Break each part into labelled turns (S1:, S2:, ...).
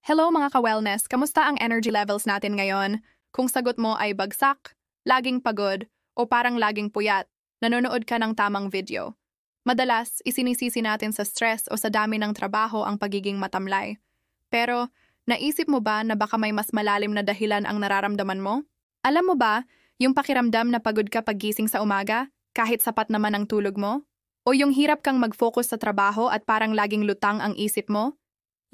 S1: Hello mga ka-wellness, kamusta ang energy levels natin ngayon? Kung sagot mo ay bagsak, laging pagod, o parang laging puyat, nanonood ka ng tamang video. Madalas, isinisisi natin sa stress o sa dami ng trabaho ang pagiging matamlay. Pero, naisip mo ba na baka may mas malalim na dahilan ang nararamdaman mo? Alam mo ba, yung pakiramdam na pagod ka paggising sa umaga, kahit sapat naman ang tulog mo? O yung hirap kang mag-focus sa trabaho at parang laging lutang ang isip mo?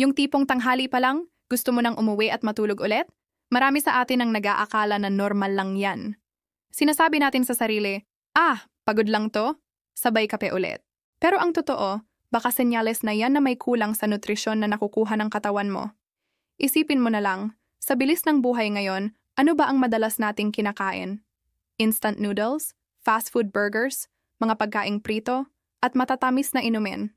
S1: Yung tipong tanghali pa lang, gusto mo nang umuwi at matulog ulit? Marami sa atin ang nag-aakala na normal lang yan. Sinasabi natin sa sarili, pagod lang to, sabay kape ulit. Pero ang totoo, baka senyales na yan na may kulang sa nutrisyon na nakukuha ng katawan mo. Isipin mo na lang, sa bilis ng buhay ngayon, ano ba ang madalas nating kinakain? Instant noodles, fast food burgers, mga pagkaing prito, at matatamis na inumin.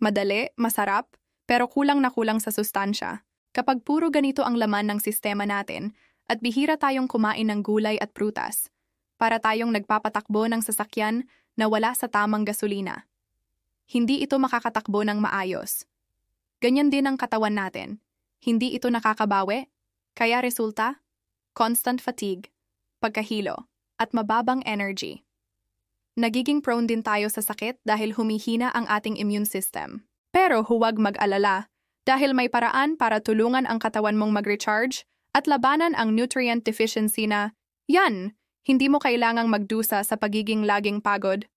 S1: Madali, masarap, pero kulang na kulang sa sustansya. Kapag puro ganito ang laman ng sistema natin at bihira tayong kumain ng gulay at prutas, para tayong nagpapatakbo ng sasakyan na wala sa tamang gasolina. Hindi ito makakatakbo ng maayos. Ganyan din ang katawan natin. Hindi ito nakakabawi, kaya resulta, constant fatigue, pagkahilo, at mababang energy. Nagiging prone din tayo sa sakit dahil humihina ang ating immune system. Pero huwag mag-alala, dahil may paraan para tulungan ang katawan mong mag-recharge at labanan ang nutrient deficiency na, hindi mo kailangang magdusa sa pagiging laging pagod.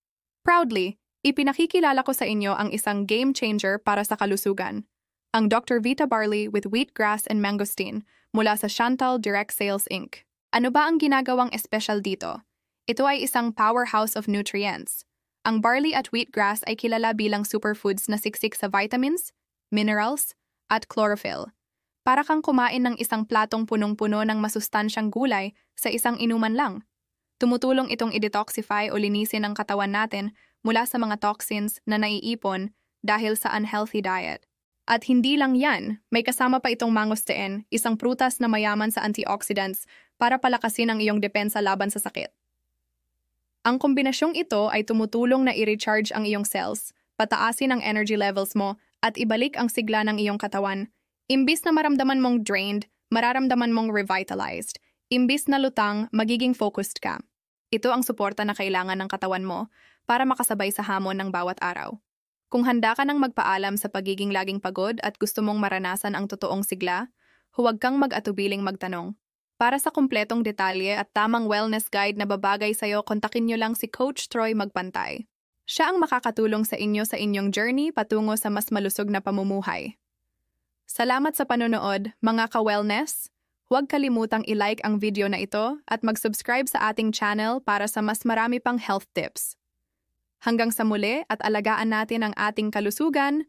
S1: Proudly, ipinakikilala ko sa inyo ang isang game changer para sa kalusugan. Ang Dr. Vita Barley with Wheatgrass and Mangosteen mula sa Chantal Direct Sales Inc. Ano ba ang ginagawang espesyal dito? Ito ay isang powerhouse of nutrients. Ang barley at wheatgrass ay kilala bilang superfoods na siksik sa vitamins, minerals, at chlorophyll. Para kang kumain ng isang platong punong-puno ng masustansyang gulay sa isang inuman lang. Tumutulong itong i-detoxify o linisin ang katawan natin mula sa mga toxins na naiipon dahil sa unhealthy diet. At hindi lang yan, may kasama pa itong mangosteen, isang prutas na mayaman sa antioxidants para palakasin ang iyong depensa laban sa sakit. Ang kombinasyong ito ay tumutulong na i-recharge ang iyong cells, pataasin ang energy levels mo, at ibalik ang sigla ng iyong katawan. Imbis na maramdaman mong drained, mararamdaman mong revitalized. Imbis na lutang, magiging focused ka. Ito ang suporta na kailangan ng katawan mo para makasabay sa hamon ng bawat araw. Kung handa ka nang magpaalam sa pagiging laging pagod at gusto mong maranasan ang totoong sigla, huwag kang mag-atubiling magtanong. Para sa kumpletong detalye at tamang wellness guide na babagay sa'yo, kontakin nyo lang si Coach Troy Magpantay. Siya ang makakatulong sa inyong journey patungo sa mas malusog na pamumuhay. Salamat sa panonood, mga ka-wellness. Huwag kalimutang i-like ang video na ito at mag-subscribe sa ating channel para sa mas marami pang health tips. Hanggang sa muli at alagaan natin ang ating kalusugan,